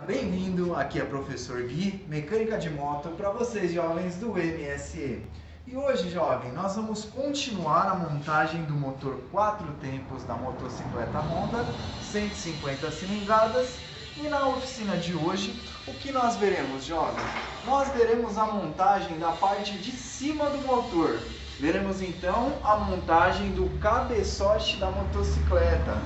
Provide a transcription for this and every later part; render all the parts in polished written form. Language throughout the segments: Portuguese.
Bem-vindo, aqui é o professor Gui, mecânica de moto para vocês jovens do MSE. E hoje, jovem, nós vamos continuar a montagem do motor 4 tempos da motocicleta Honda, 150 cilindradas. E na oficina de hoje, o que nós veremos, jovem? Nós veremos a montagem da parte de cima do motor. Veremos então a montagem do cabeçote da motocicleta,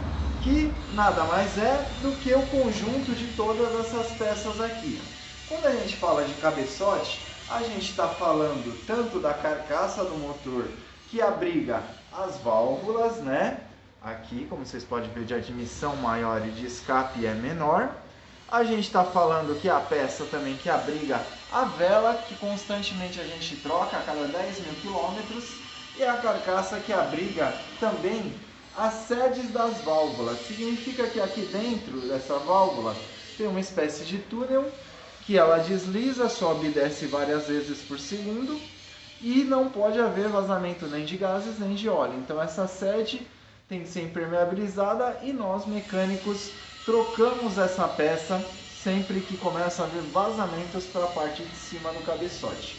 que nada mais é do que o conjunto de todas essas peças aqui. Quando a gente fala de cabeçote, a gente está falando tanto da carcaça do motor, que abriga as válvulas, né? Aqui, como vocês podem ver, de admissão maior e de escape é menor. A gente está falando que a peça também que abriga a vela, que constantemente a gente troca a cada 10 mil quilômetros, e a carcaça que abriga também as sedes das válvulas. Significa que aqui dentro dessa válvula tem uma espécie de túnel que ela desliza, sobe e desce várias vezes por segundo, e não pode haver vazamento nem de gases nem de óleo. Então essa sede tem que ser impermeabilizada e nós mecânicos trocamos essa peça sempre que começa a haver vazamentos para a parte de cima do cabeçote.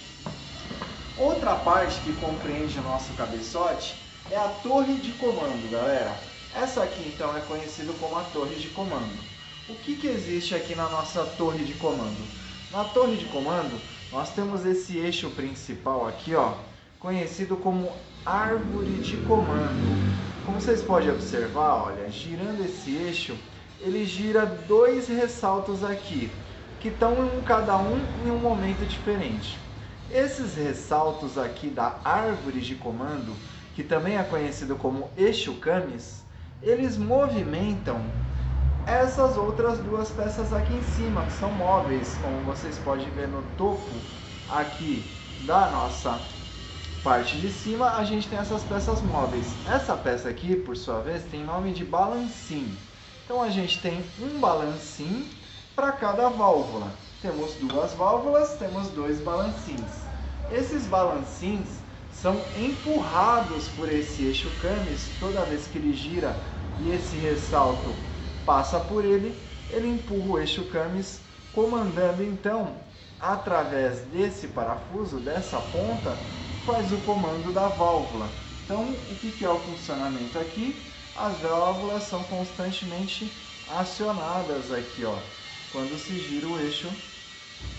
Outra parte que compreende o nosso cabeçote é a torre de comando, galera. Essa aqui então é conhecida como a torre de comando. O que existe aqui na nossa torre de comando? Na torre de comando nós temos esse eixo principal aqui, ó, conhecido como árvore de comando. Como vocês podem observar, olha, girando esse eixo, ele gira dois ressaltos aqui, que estão cada um em um momento diferente. Esses ressaltos aqui da árvore de comando, que também é conhecido como eixo camis, eles movimentam essas outras duas peças aqui em cima, que são móveis, como vocês podem ver no topo aqui da nossa parte de cima, a gente tem essas peças móveis. Essa peça aqui, por sua vez, tem nome de balancim. Então a gente tem um balancim para cada válvula. Temos duas válvulas, temos dois balancins. Esses balancins são empurrados por esse eixo camis toda vez que ele gira e esse ressalto passa por ele, ele empurra o eixo camis, comandando então, através desse parafuso, dessa ponta, faz o comando da válvula. Então, o que é o funcionamento aqui? As válvulas são constantemente acionadas aqui, ó, quando se gira o eixo,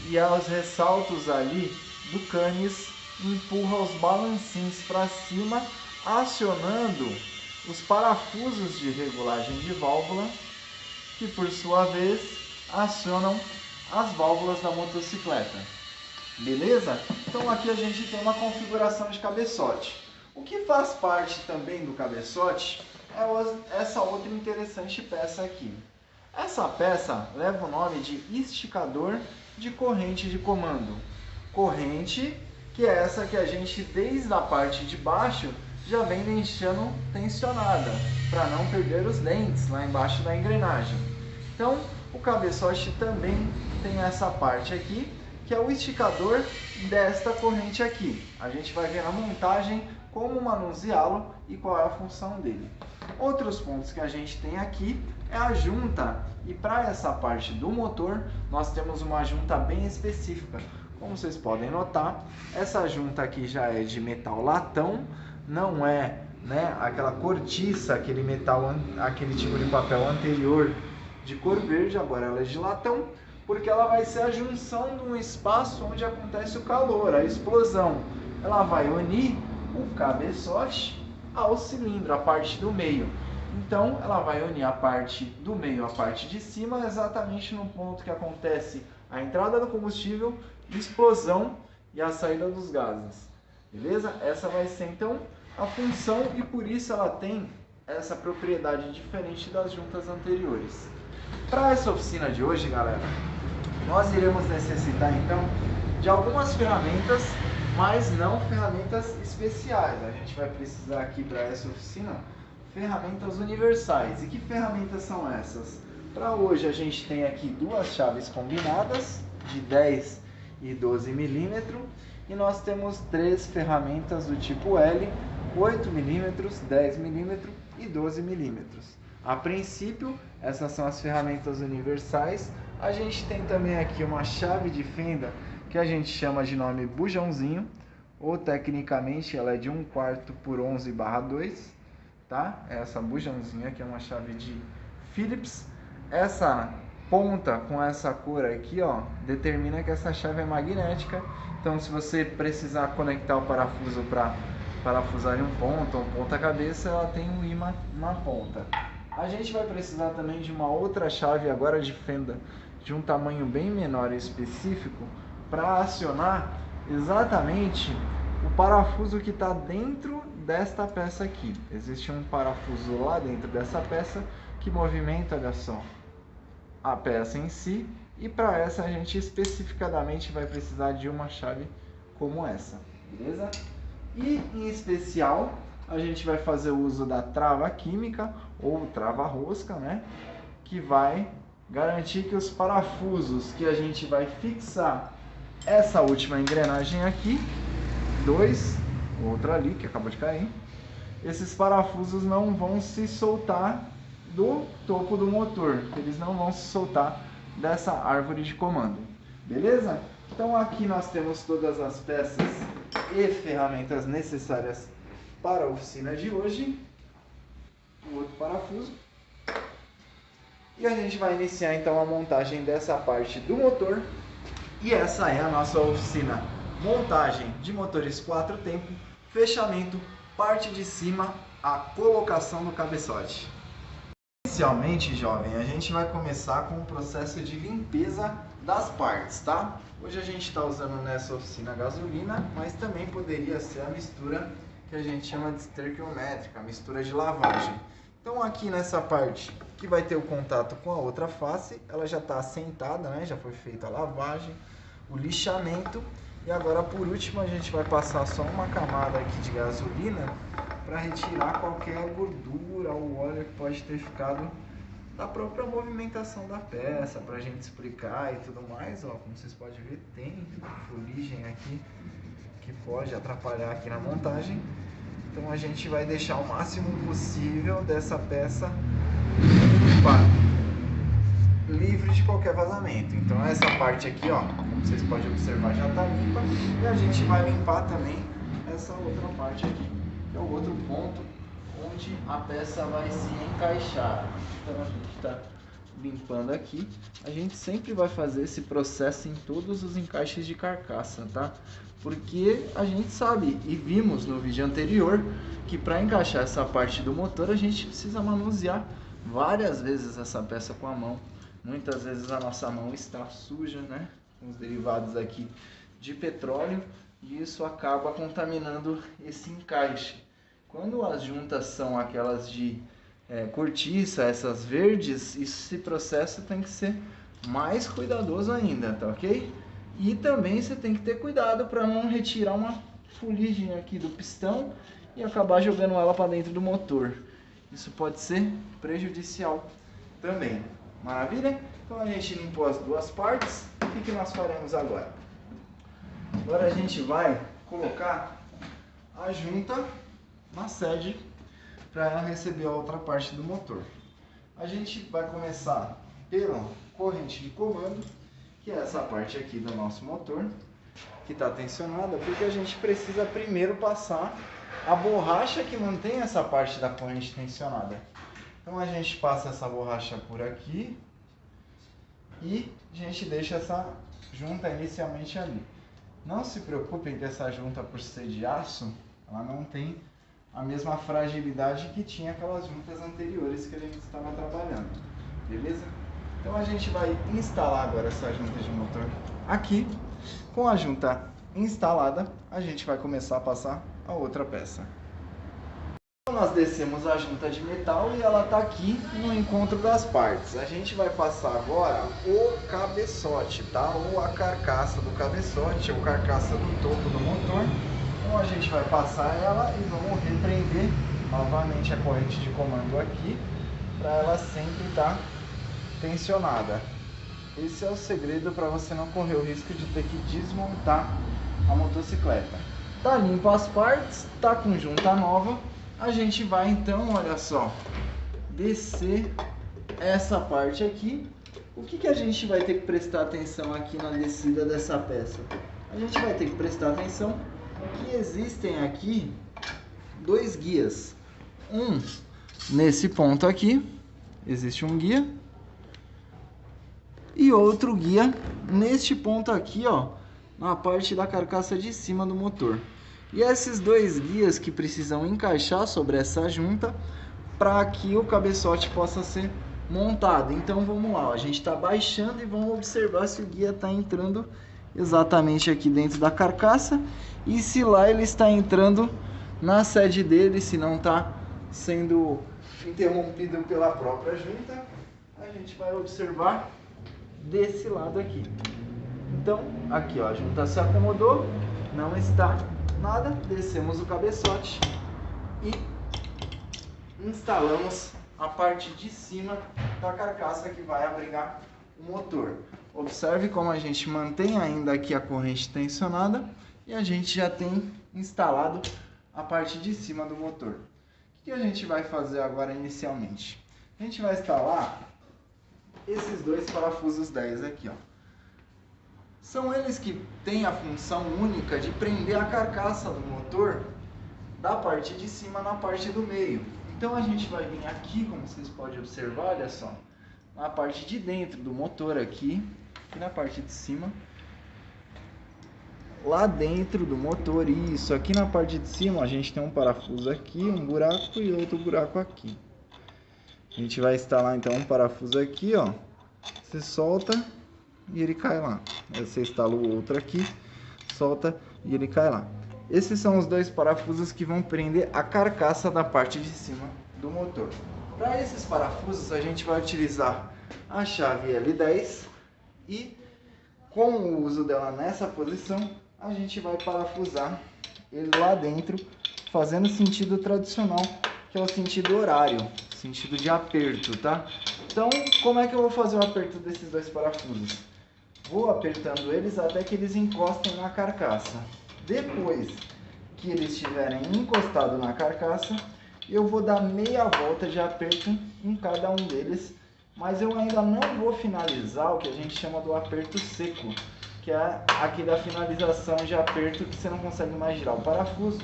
e os ressaltos ali do camis empurram os balancins para cima, acionando os parafusos de regulagem de válvula, que por sua vez acionam as válvulas da motocicleta. Beleza? Então aqui a gente tem uma configuração de cabeçote. O que faz parte também do cabeçote é essa outra interessante peça aqui. Essa peça leva o nome de esticador de corrente de comando. Corrente que é essa que a gente, desde a parte de baixo, já vem deixando tensionada, para não perder os dentes lá embaixo da engrenagem. Então, o cabeçote também tem essa parte aqui, que é o esticador desta corrente aqui. A gente vai ver na montagem como manuseá-lo e qual é a função dele. Outros pontos que a gente tem aqui é a junta, e para essa parte do motor, nós temos uma junta bem específica. Como vocês podem notar, essa junta aqui já é de metal latão, não é, né, aquela cortiça, aquele metal, aquele tipo de papel anterior de cor verde, agora ela é de latão, porque ela vai ser a junção de um espaço onde acontece o calor, a explosão. Ela vai unir o cabeçote ao cilindro, a parte do meio. Então, ela vai unir a parte do meio à parte de cima, exatamente no ponto que acontece a entrada do combustível, explosão e a saída dos gases. Beleza? Essa vai ser então a função, e por isso ela tem essa propriedade diferente das juntas anteriores. Para essa oficina de hoje, galera, nós iremos necessitar então de algumas ferramentas, mas não ferramentas especiais. A gente vai precisar aqui para essa oficina ferramentas universais. E que ferramentas são essas? Para hoje a gente tem aqui duas chaves combinadas de 10 e 12 milímetros, e nós temos três ferramentas do tipo L, 8 milímetros, 10 milímetros e 12 milímetros. A princípio, essas são as ferramentas universais A gente tem também aqui uma chave de fenda que a gente chama de nome bujãozinho, ou tecnicamente ela é de 1/4 por 11/2, tá? Essa bujãozinha que é uma chave de Phillips. Essa ponta com essa cor aqui, ó, determina que essa chave é magnética. Então, se você precisar conectar o parafuso para parafusar em um ponto ou um ponta-cabeça, ela tem um ímã na ponta. A gente vai precisar também de uma outra chave agora de fenda de um tamanho bem menor e específico para acionar exatamente o parafuso que está dentro desta peça aqui. Existe um parafuso lá dentro dessa peça que movimenta, olha só, a peça em si, e para essa a gente especificadamente vai precisar de uma chave como essa, beleza? E em especial a gente vai fazer uso da trava química ou trava rosca, né? Que vai garantir que os parafusos que a gente vai fixar essa última engrenagem aqui, outra ali que acabou de cair, esses parafusos não vão se soltar do topo do motor, eles não vão se soltar dessa árvore de comando, beleza? Então aqui nós temos todas as peças e ferramentas necessárias para a oficina de hoje. O outro parafuso. E a gente vai iniciar então a montagem dessa parte do motor. E essa é a nossa oficina. Montagem de motores 4 tempos, fechamento, parte de cima, a colocação do cabeçote. Inicialmente, jovem, a gente vai começar com o processo de limpeza das partes, tá? Hoje a gente está usando nessa oficina gasolina, mas também poderia ser a mistura que a gente chama de estequiométrica, a mistura de lavagem. Então aqui nessa parte que vai ter o contato com a outra face, ela já está assentada, né? Já foi feita a lavagem, o lixamento, e agora por último a gente vai passar só uma camada aqui de gasolina para retirar qualquer gordura ou óleo que pode ter ficado da própria movimentação da peça, para a gente explicar e tudo mais. Ó, como vocês podem ver, tem fuligem aqui que pode atrapalhar aqui na montagem. Então a gente vai deixar o máximo possível dessa peça limpa, livre de qualquer vazamento. Então essa parte aqui, ó, como vocês podem observar, já está limpa, e a gente vai limpar também essa outra parte aqui, que é o outro ponto onde a peça vai se encaixar. Então a gente está limpando aqui. A gente sempre vai fazer esse processo em todos os encaixes de carcaça, tá? Porque a gente sabe e vimos no vídeo anterior que para encaixar essa parte do motor a gente precisa manusear várias vezes essa peça com a mão. Muitas vezes a nossa mão está suja, né? Com os derivados aqui de petróleo, e isso acaba contaminando esse encaixe. Quando as juntas são aquelas de cortiça, essas verdes, esse processo tem que ser mais cuidadoso ainda, tá ok? E também você tem que ter cuidado para não retirar uma fuligem aqui do pistão e acabar jogando ela para dentro do motor. Isso pode ser prejudicial também. Maravilha? Então a gente limpou as duas partes. O que nós faremos agora? Agora a gente vai colocar a junta na sede para ela receber a outra parte do motor. A gente vai começar pela corrente de comando, que é essa parte aqui do nosso motor, que está tensionada, porque a gente precisa primeiro passar a borracha que mantém essa parte da corrente tensionada. Então a gente passa essa borracha por aqui e a gente deixa essa junta inicialmente ali. Não se preocupem que essa junta, por ser de aço, ela não tem a mesma fragilidade que tinha aquelas juntas anteriores que a gente estava trabalhando, beleza? Então a gente vai instalar agora essa junta de motor aqui. Com a junta instalada, a gente vai começar a passar a outra peça. Então nós descemos a junta de metal e ela está aqui no encontro das partes. A gente vai passar agora o cabeçote, tá? Ou a carcaça do cabeçote, ou carcaça do topo do motor. Então a gente vai passar ela e vamos repreender novamente a corrente de comando aqui, para ela sempre estar tensionada. Esse é o segredo para você não correr o risco de ter que desmontar a motocicleta. Tá limpo as partes, tá com junta nova. A gente vai então, olha só, descer essa parte aqui, O que a gente vai ter que prestar atenção aqui na descida dessa peça? A gente vai ter que prestar atenção que existem aqui dois guias. Um nesse ponto aqui, existe um guia, e outro guia neste ponto aqui, ó, na parte da carcaça de cima do motor. E esses dois guias que precisam encaixar sobre essa junta para que o cabeçote possa ser montado. Então vamos lá, ó. A gente está baixando e vamos observar se o guia está entrando exatamente aqui dentro da carcaça e se lá ele está entrando na sede dele, se não está sendo interrompido pela própria junta. A gente vai observar desse lado aqui. Então aqui, ó, a junta se acomodou, não está nada, descemos o cabeçote e instalamos a parte de cima da carcaça que vai abrigar o motor. Observe como a gente mantém ainda aqui a corrente tensionada e a gente já tem instalado a parte de cima do motor. O que a gente vai fazer agora inicialmente? A gente vai instalar esses dois parafusos 10 aqui, ó. São eles que têm a função única de prender a carcaça do motor da parte de cima na parte do meio. Então a gente vai vir aqui, como vocês podem observar, olha só, na parte de dentro do motor aqui na parte de cima, lá dentro do motor, isso, aqui na parte de cima a gente tem um parafuso aqui, um buraco e outro buraco aqui. A gente vai instalar então um parafuso aqui, ó, você solta e ele cai lá. Aí você instala o outro aqui, solta e ele cai lá. Esses são os dois parafusos que vão prender a carcaça da parte de cima do motor. Para esses parafusos a gente vai utilizar a chave L10 e com o uso dela nessa posição a gente vai parafusar ele lá dentro, fazendo o sentido tradicional, que é o sentido horário, sentido de aperto, tá? Então, como é que eu vou fazer o aperto desses dois parafusos? Vou apertando eles até que eles encostem na carcaça. Depois que eles estiverem encostados na carcaça, eu vou dar meia volta de aperto em cada um deles, mas eu ainda não vou finalizar o que a gente chama do aperto seco, que é aquela finalização de aperto que você não consegue mais girar o parafuso,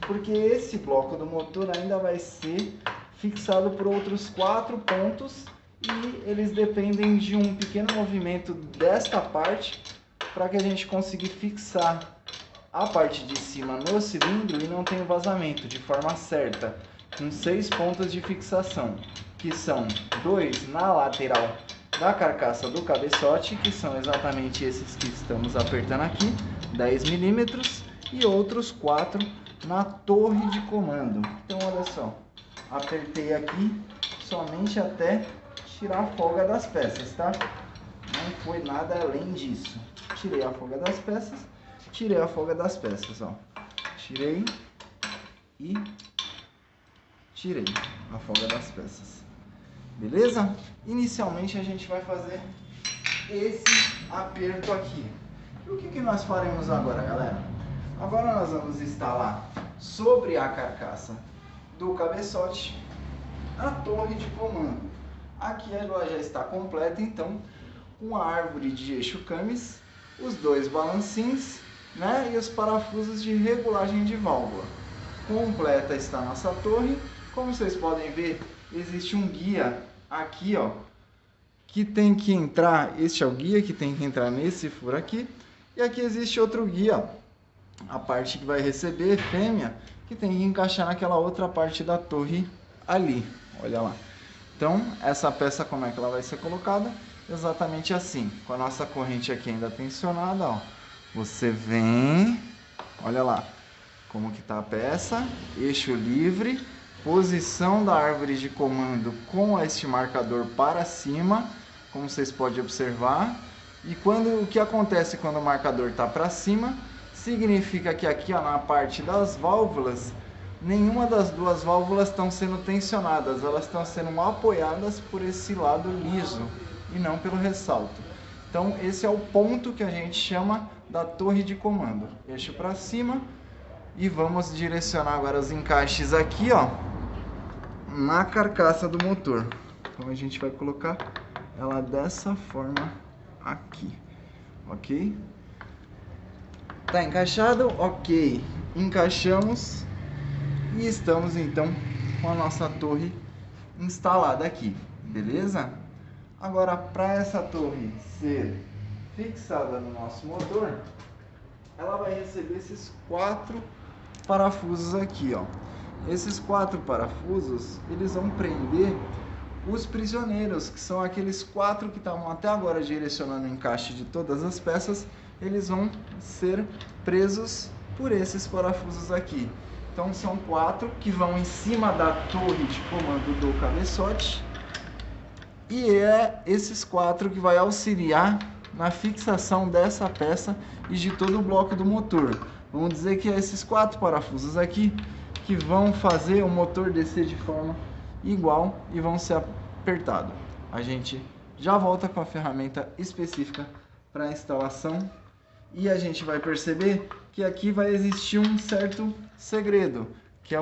porque esse bloco do motor ainda vai ser fixado por outros 4 pontos e eles dependem de um pequeno movimento desta parte para que a gente consiga fixar a parte de cima no cilindro e não tenha vazamento de forma certa, com 6 pontos de fixação, que são 2 na lateral da carcaça do cabeçote, que são exatamente esses que estamos apertando aqui, 10 milímetros, e outros 4 na torre de comando. Então olha só, apertei aqui somente até tirar a folga das peças, tá? Não foi nada além disso. Tirei a folga das peças, tirei a folga das peças, ó. Tirei e tirei a folga das peças. Beleza? Inicialmente a gente vai fazer esse aperto aqui. E o que nós faremos agora, galera? Agora nós vamos instalar sobre a carcaça do cabeçote a torre de comando. Aqui ela já está completa, então, com a árvore de eixo camis, os dois balancinhos, né, e os parafusos de regulagem de válvula. Completa está a nossa torre. Como vocês podem ver, existe um guia aqui, ó, que tem que entrar, este é o guia que tem que entrar nesse furo aqui, e aqui existe outro guia, a parte que vai receber fêmea, que tem que encaixar naquela outra parte da torre ali, olha lá. Então, essa peça, como é que ela vai ser colocada? Exatamente assim, com a nossa corrente aqui ainda tensionada, ó. Você vem, olha lá, como que tá a peça, eixo livre, posição da árvore de comando com este marcador para cima, como vocês podem observar. E o que acontece quando o marcador está para cima? Significa que aqui, ó, na parte das válvulas, nenhuma das duas válvulas estão sendo tensionadas, elas estão sendo apoiadas por esse lado liso e não pelo ressalto. Então esse é o ponto que a gente chama da torre de comando. Eixo para cima e vamos direcionar agora os encaixes aqui, ó, na carcaça do motor. Então a gente vai colocar ela dessa forma aqui, ok? Tá encaixado? Ok. Encaixamos e estamos então com a nossa torre instalada aqui, beleza? Agora, para essa torre ser fixada no nosso motor, ela vai receber esses 4 parafusos aqui, ó. Esses 4 parafusos, eles vão prender os prisioneiros, que são aqueles 4 que estavam até agora direcionando o encaixe de todas as peças, eles vão ser presos por esses parafusos aqui. Então são 4 que vão em cima da torre de comando do cabeçote, e é esses 4 que vai auxiliar na fixação dessa peça e de todo o bloco do motor. Vamos dizer que é esses 4 parafusos aqui que vão fazer o motor descer de forma igual e vão ser apertados. A gente já volta com a ferramenta específica para a instalação e a gente vai perceber que aqui vai existir um certo segredo, que é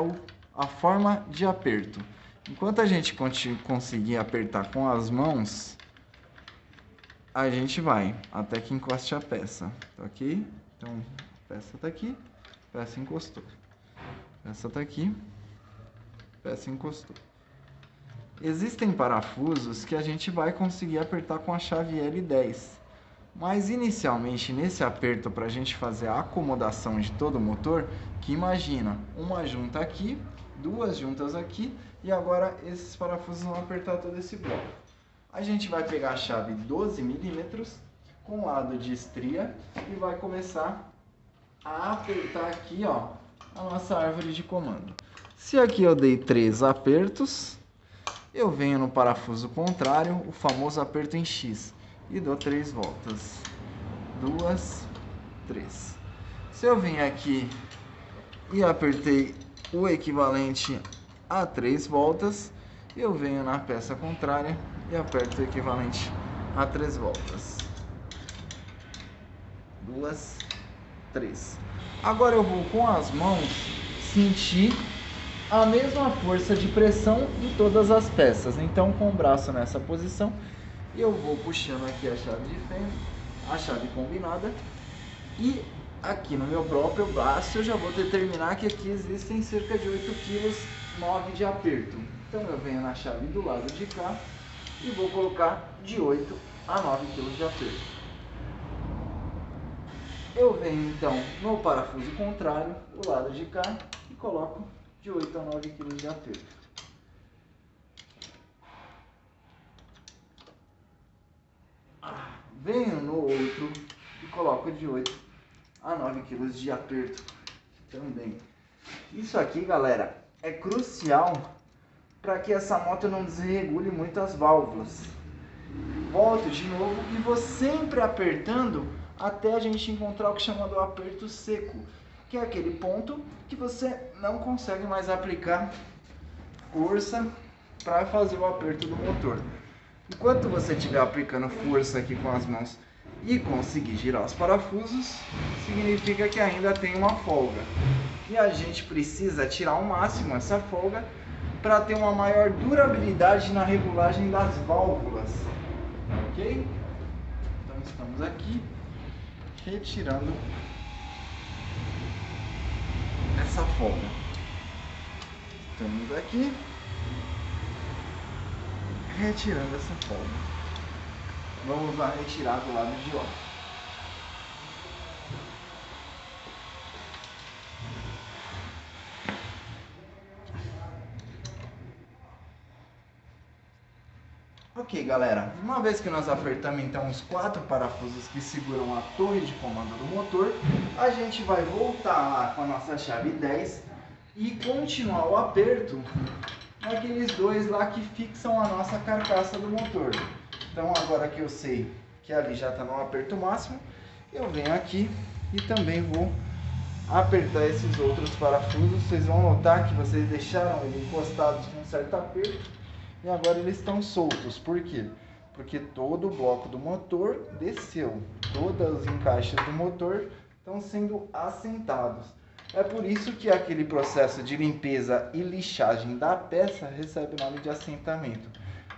a forma de aperto. Enquanto a gente conseguir apertar com as mãos, a gente vai até que encoste a peça, tá ok? Então, a peça tá aqui, a peça encostou. A peça tá aqui, a peça encostou. Existem parafusos que a gente vai conseguir apertar com a chave L10. Mas inicialmente, nesse aperto, para a gente fazer a acomodação de todo o motor, que imagina, uma junta aqui, 2 juntas aqui, e agora esses parafusos vão apertar todo esse bloco. A gente vai pegar a chave 12 milímetros com lado de estria e vai começar a apertar aqui, ó, a nossa árvore de comando. Se aqui eu dei 3 apertos, eu venho no parafuso contrário, o famoso aperto em X, e dou 3 voltas. 2, 3. Se eu vim aqui e apertei o equivalente a 3 voltas, eu venho na peça contrária e aperto o equivalente a 3 voltas. 2, 3. Agora eu vou com as mãos sentir a mesma força de pressão em todas as peças. Então, com o braço nessa posição, eu vou puxando aqui a chave de fêmea, a chave combinada, e aqui no meu próprio braço eu já vou determinar que aqui existem cerca de 8 kg 9 de aperto. Então eu venho na chave do lado de cá e vou colocar de 8 a 9 kg de aperto. Eu venho então no parafuso contrário, do lado de cá, e coloco de 8 a 9 kg de aperto. Venho no outro e coloco de 8 a 9 kg de aperto também. Isso aqui, galera, é crucial para que essa moto não desregule muito as válvulas. Volto de novo e vou sempre apertando até a gente encontrar o que chama do aperto seco, que é aquele ponto que você não consegue mais aplicar força para fazer o aperto do motor. Enquanto você estiver aplicando força aqui com as mãos e conseguir girar os parafusos, significa que ainda tem uma folga. E a gente precisa tirar ao máximo essa folga para ter uma maior durabilidade na regulagem das válvulas. Ok? Então estamos aqui retirando essa folga. Estamos aqui retirando essa folga. Vamos lá retirar do lado de lá. Ok, galera, uma vez que nós apertamos então os 4 parafusos que seguram a torre de comando do motor, a gente vai voltar lá com a nossa chave 10 e continuar o aperto naqueles 2 lá que fixam a nossa carcaça do motor. Então agora que eu sei que ali já está no aperto máximo, eu venho aqui e também vou apertar esses outros parafusos. Vocês vão notar que vocês deixaram ele encostados com um certo aperto e agora eles estão soltos. Por quê? Porque todo o bloco do motor desceu, todos os encaixes do motor estão sendo assentados. É por isso que aquele processo de limpeza e lixagem da peça recebe o nome de assentamento,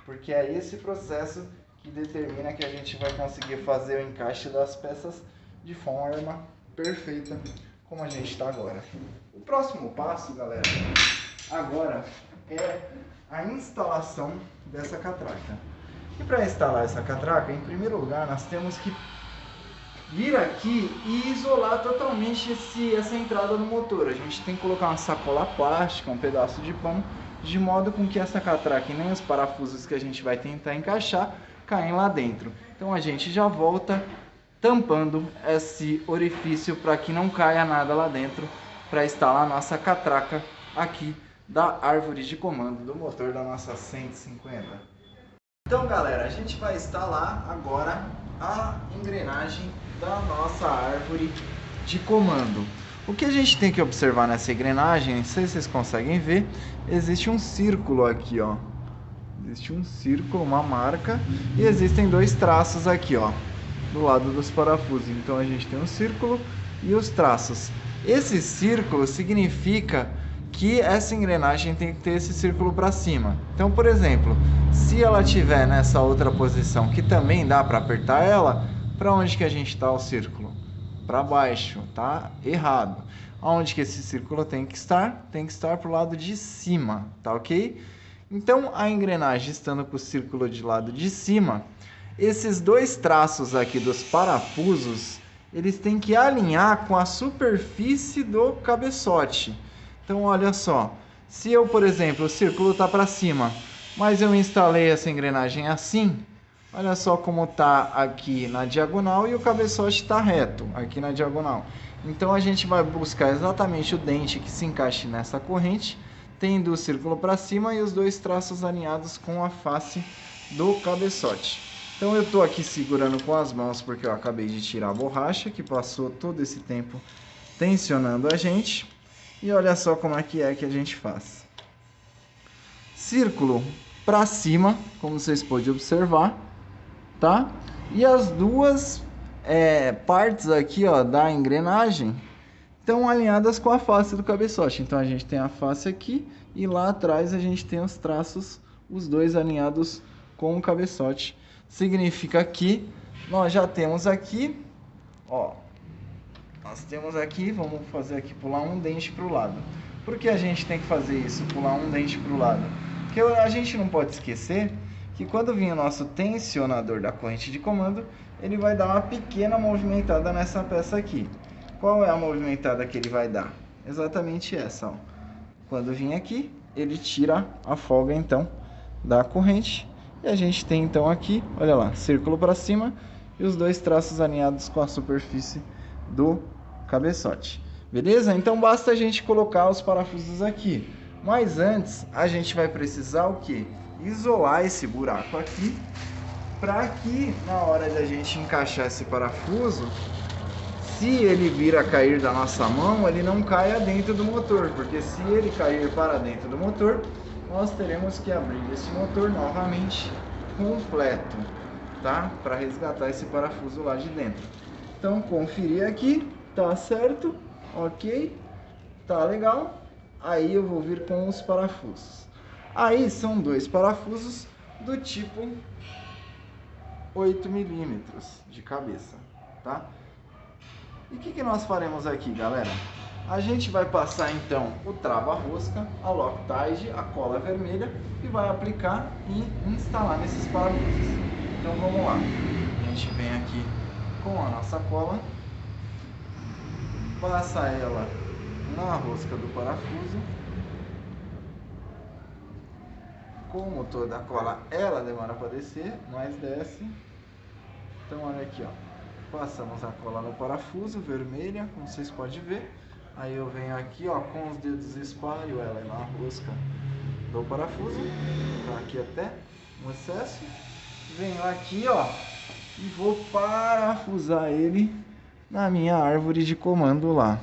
porque é esse processo que determina que a gente vai conseguir fazer o encaixe das peças de forma perfeita, como a gente está agora. O próximo passo, galera, agora é a instalação dessa catraca. E para instalar essa catraca, em primeiro lugar, nós temos que vir aqui e isolar totalmente essa entrada no motor. A gente tem que colocar uma sacola plástica, um pedaço de pano, de modo com que essa catraca e nem os parafusos que a gente vai tentar encaixar caem lá dentro. Então a gente já volta tampando esse orifício para que não caia nada lá dentro, para instalar a nossa catraca aqui da árvore de comando do motor da nossa 150. Então, galera, a gente vai instalar agora a engrenagem da nossa árvore de comando. O que a gente tem que observar nessa engrenagem, não sei se vocês conseguem ver, existe um círculo aqui, ó. Existe um círculo, uma marca, e existem dois traços aqui, ó, do lado dos parafusos. Então a gente tem um círculo e os traços. Esse círculo significa que essa engrenagem tem que ter esse círculo para cima. Então, por exemplo, se ela tiver nessa outra posição, que também dá para apertar ela, para onde que a gente está o círculo? Para baixo, tá? Errado. Aonde que esse círculo tem que estar? Tem que estar para o lado de cima, tá ok? Então, a engrenagem estando com o círculo de lado de cima, esses dois traços aqui dos parafusos, eles têm que alinhar com a superfície do cabeçote. Então, olha só, se eu, por exemplo, o círculo está para cima, mas eu instalei essa engrenagem assim, olha só como está aqui na diagonal e o cabeçote está reto aqui na diagonal. Então, a gente vai buscar exatamente o dente que se encaixe nessa corrente, tendo o círculo para cima e os dois traços alinhados com a face do cabeçote. Então eu estou aqui segurando com as mãos porque eu acabei de tirar a borracha que passou todo esse tempo tensionando a gente. E olha só como é que a gente faz. Círculo para cima, como vocês podem observar, tá? E as duas partes aqui, ó, da engrenagem estão alinhadas com a face do cabeçote. Então a gente tem a face aqui e lá atrás a gente tem os traços, os dois alinhados com o cabeçote. Significa que nós já temos aqui, ó, nós temos aqui, vamos fazer aqui pular um dente para o lado. Por que a gente tem que fazer isso, pular um dente para o lado? Porque a gente não pode esquecer que quando vir o nosso tensionador da corrente de comando, ele vai dar uma pequena movimentada nessa peça aqui. Qual é a movimentada que ele vai dar? Exatamente essa, ó. Quando vir aqui, ele tira a folga então da corrente. E a gente tem então aqui, olha lá, círculo para cima e os dois traços alinhados com a superfície do cabeçote. Beleza? Então basta a gente colocar os parafusos aqui. Mas antes, a gente vai precisar o quê? Isolar esse buraco aqui, para que na hora da gente encaixar esse parafuso, se ele vir a cair da nossa mão, ele não caia dentro do motor, porque se ele cair para dentro do motor, nós teremos que abrir esse motor novamente completo, tá? Para resgatar esse parafuso lá de dentro. Então, conferir aqui, tá certo, ok, tá legal. Aí eu vou vir com os parafusos. Aí são dois parafusos do tipo 8 milímetros de cabeça, tá? E o que nós faremos aqui, galera? A gente vai passar então o trava-rosca, a Loctite, a cola vermelha e vai aplicar e instalar nesses parafusos. Então vamos lá. A gente vem aqui com a nossa cola, passa ela na rosca do parafuso. Como toda a cola, ela demora para descer, mas desce. Então olha aqui, ó. Passamos a cola no parafuso, vermelha, como vocês podem ver. Aí eu venho aqui, ó, com os dedos espalho ela na rosca do parafuso. Tá aqui até um excesso. Venho aqui, ó, e vou parafusar ele na minha árvore de comando lá.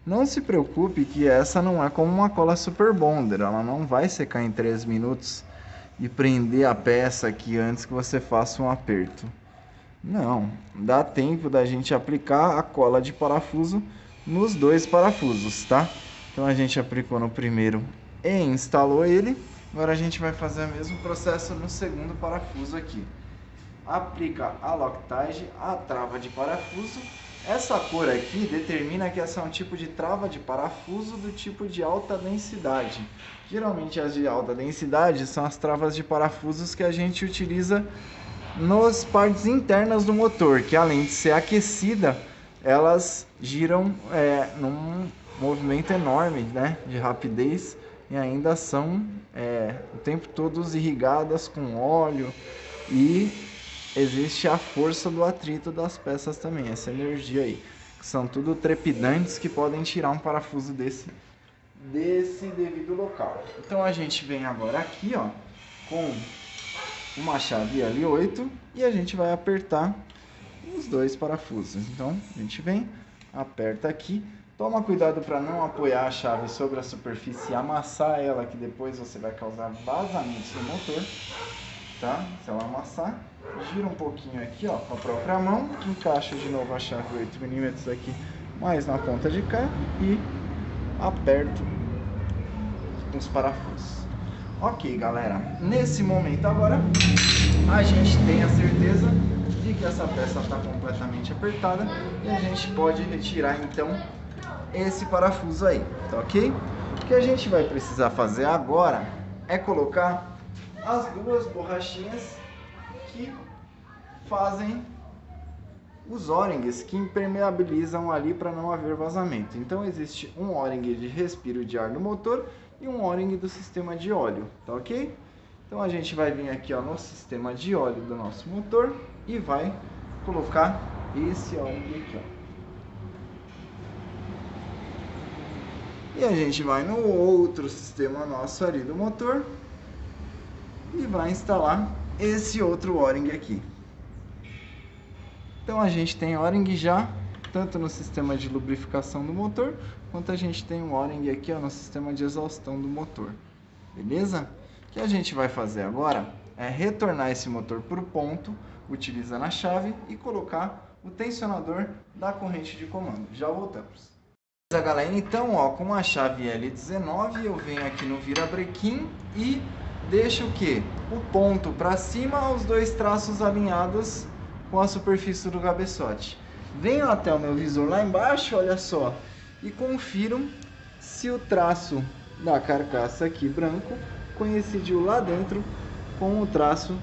Não se preocupe que essa não é como uma cola Super Bonder. Ela não vai secar em 3 minutos e prender a peça aqui antes que você faça um aperto. Não, dá tempo da gente aplicar a cola de parafuso nos dois parafusos, tá? Então a gente aplicou no primeiro e instalou ele. Agora a gente vai fazer o mesmo processo no segundo parafuso aqui. aplica a Loctite, a trava de parafuso. Essa cor aqui determina que essa é um tipo de trava de parafuso do tipo de alta densidade. Geralmente as de alta densidade são as travas de parafusos que a gente utiliza nas partes internas do motor, que além de ser aquecida, elas giram num movimento enorme, né, de rapidez, e ainda são o tempo todo irrigadas com óleo, e existe a força do atrito das peças também, essa energia aí, que são tudo trepidantes que podem tirar um parafuso desse devido local. Então a gente vem agora aqui, ó, com uma chave L8 e a gente vai apertar os dois parafusos. Então a gente vem, aperta aqui, toma cuidado para não apoiar a chave sobre a superfície e amassar ela, que depois você vai causar vazamentos no motor, tá? Se ela amassar, gira um pouquinho aqui, ó, com a própria mão, encaixa de novo a chave 8mm aqui mais na ponta de cá e aperto os parafusos. Ok, galera, nesse momento agora a gente tem a certeza de que essa peça está completamente apertada e a gente pode retirar então esse parafuso aí, tá ok? O que a gente vai precisar fazer agora é colocar as duas borrachinhas que fazem os O-rings que impermeabilizam ali para não haver vazamento. Então existe um O-ring de respiro de ar do motor e um O-ring do sistema de óleo, tá ok? Então a gente vai vir aqui, ó, no sistema de óleo do nosso motor e vai colocar esse O-ring aqui, ó. E a gente vai no outro sistema nosso ali do motor e vai instalar esse outro O-ring aqui. Então a gente tem O-ring já, tanto no sistema de lubrificação do motor, quanto a gente tem um O-ring aqui, ó, no sistema de exaustão do motor. Beleza? O que a gente vai fazer agora é retornar esse motor para o ponto, utilizando a chave e colocar o tensionador da corrente de comando. Já voltamos. Beleza, galera? Então, ó, com a chave L19 eu venho aqui no virabrequim e deixo o quê? O ponto para cima, os dois traços alinhados com a superfície do cabeçote. Venho até o meu visor lá embaixo, olha só, e confiro se o traço da carcaça aqui branco coincidiu lá dentro com o traço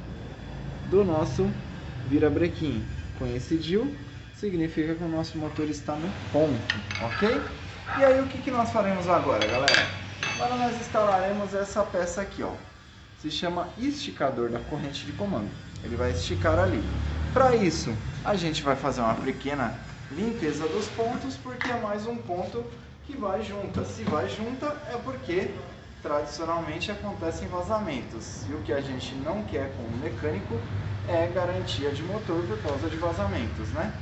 do nosso virabrequim. Coincidiu, significa que o nosso motor está no ponto, ok? E aí o que nós faremos agora, galera? Agora nós instalaremos essa peça aqui, ó. Se chama esticador da corrente de comando. Ele vai esticar ali. Para isso, a gente vai fazer uma pequena limpeza dos pontos, porque é mais um ponto que vai junta. Se vai junta é porque tradicionalmente acontecem vazamentos. E o que a gente não quer como mecânico é garantia de motor por causa de vazamentos, né?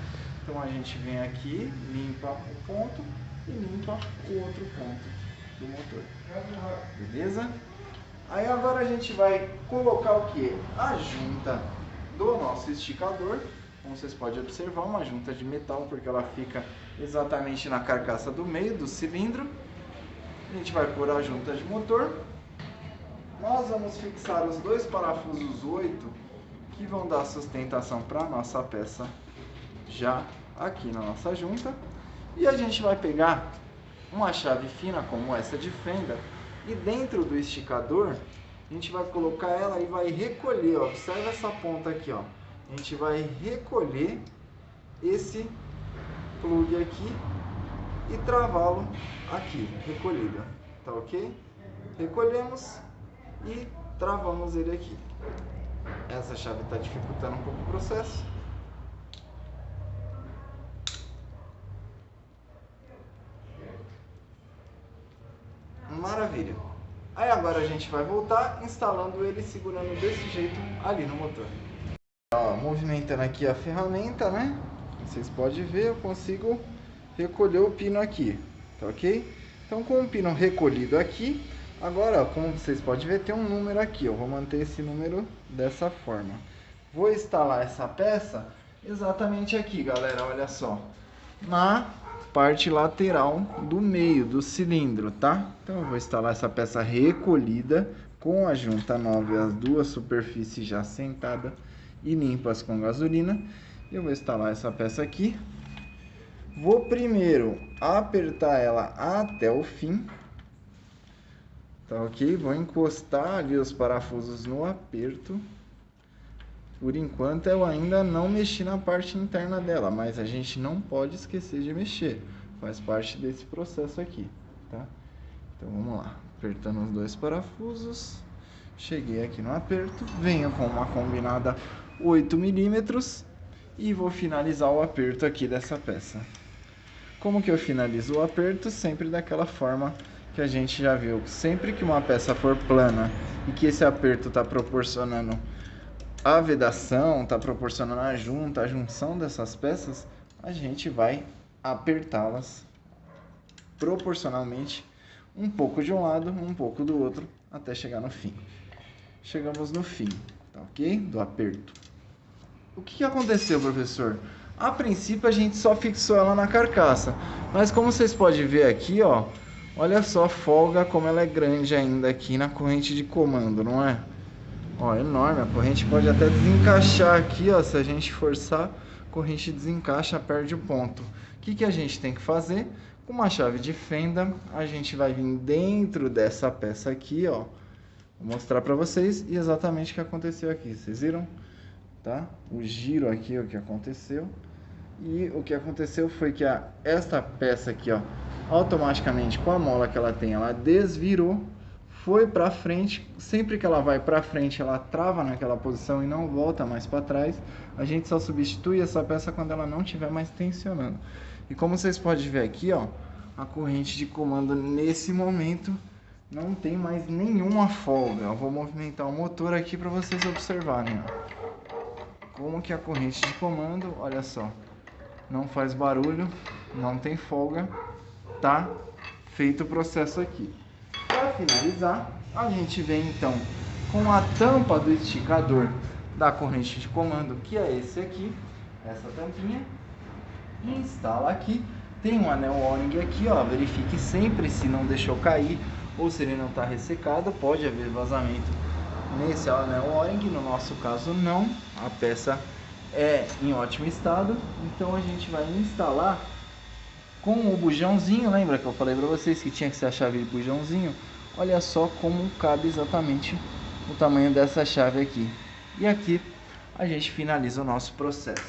Então a gente vem aqui, limpa o ponto e limpa o outro ponto do motor. Beleza? Aí agora a gente vai colocar o que? A junta do nosso esticador. Como vocês podem observar, uma junta de metal, porque ela fica exatamente na carcaça do meio do cilindro. A gente vai pôr a junta de motor. Nós vamos fixar os dois parafusos 8 que vão dar sustentação para a nossa peça já aqui na nossa junta. E a gente vai pegar uma chave fina como essa de fenda e dentro do esticador a gente vai colocar ela e vai recolher, ó, observa essa ponta aqui, ó. A gente vai recolher esse plug aqui e travá-lo aqui, recolhido, tá ok? Recolhemos e travamos ele aqui. Essa chave está dificultando um pouco o processo. Maravilha. Aí agora a gente vai voltar instalando ele segurando desse jeito ali no motor. Ó, movimentando aqui a ferramenta, né? Vocês podem ver, eu consigo recolher o pino aqui, tá ok? Então com o pino recolhido aqui, agora, ó, como vocês podem ver, tem um número aqui. Eu vou manter esse número dessa forma. Vou instalar essa peça exatamente aqui, galera, olha só. Na parte lateral do meio do cilindro, tá? Então eu vou instalar essa peça recolhida com a junta nova e as duas superfícies já sentadas e limpas com gasolina. Eu vou instalar essa peça aqui. Vou primeiro apertar ela até o fim. Tá ok? Vou encostar ali os parafusos no aperto. Por enquanto eu ainda não mexi na parte interna dela, mas a gente não pode esquecer de mexer. Faz parte desse processo aqui, tá? Então vamos lá, apertando os dois parafusos. Cheguei aqui no aperto, venho com uma combinada 8 milímetros e vou finalizar o aperto aqui dessa peça. Como que eu finalizo o aperto? Sempre daquela forma que a gente já viu. Sempre que uma peça for plana e que esse aperto está proporcionando a vedação, está proporcionando a junção dessas peças, a gente vai apertá-las proporcionalmente, um pouco de um lado, um pouco do outro, até chegar no fim. Chegamos no fim, tá ok? Do aperto. O que aconteceu, professor? A princípio a gente só fixou ela na carcaça, mas como vocês podem ver aqui, ó, olha só a folga como ela é grande ainda aqui na corrente de comando, não é? Ó, enorme, a corrente pode até desencaixar aqui, ó, se a gente forçar, a corrente desencaixa, perde o ponto. O que a gente tem que fazer? Com uma chave de fenda, a gente vai vir dentro dessa peça aqui, ó. Vou mostrar para vocês exatamente o que aconteceu aqui, vocês viram? Tá? O giro aqui, o que aconteceu. E o que aconteceu foi que esta peça aqui, ó, automaticamente com a mola que ela tem, ela desvirou, foi para frente. Sempre que ela vai para frente, ela trava naquela posição e não volta mais para trás. A gente só substitui essa peça quando ela não estiver mais tensionando. E como vocês podem ver aqui, ó, a corrente de comando nesse momento não tem mais nenhuma folga. Eu vou movimentar o motor aqui para vocês observarem, ó, como que a corrente de comando, olha só, não faz barulho, não tem folga, tá feito o processo aqui. Para finalizar, a gente vem então com a tampa do esticador da corrente de comando, que é esse aqui, essa tampinha, e instala aqui. Tem um anel O-ring aqui, ó, verifique sempre se não deixou cair ou se ele não está ressecado, pode haver vazamento nesse anel O-ring, no nosso caso não, a peça é em ótimo estado. Então a gente vai instalar com o bujãozinho. Lembra que eu falei para vocês que tinha que ser a chave de bujãozinho? Olha só como cabe exatamente o tamanho dessa chave aqui. E aqui a gente finaliza o nosso processo.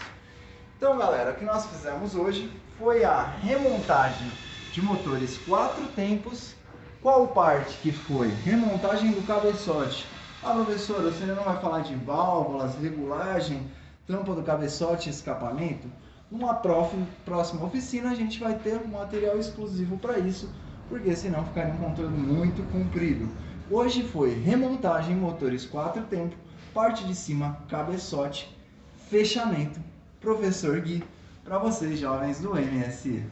Então galera, o que nós fizemos hoje foi a remontagem de motores 4 tempos. Qual parte que foi? Remontagem do cabeçote. Ah, professor, você não vai falar de válvulas, regulagem, tampa do cabeçote e escapamento? Numa próxima oficina a gente vai ter um material exclusivo para isso, porque senão ficaria um conteúdo muito comprido. Hoje foi remontagem motores 4 tempos, parte de cima, cabeçote, fechamento. Professor Gui, para vocês jovens do MSI.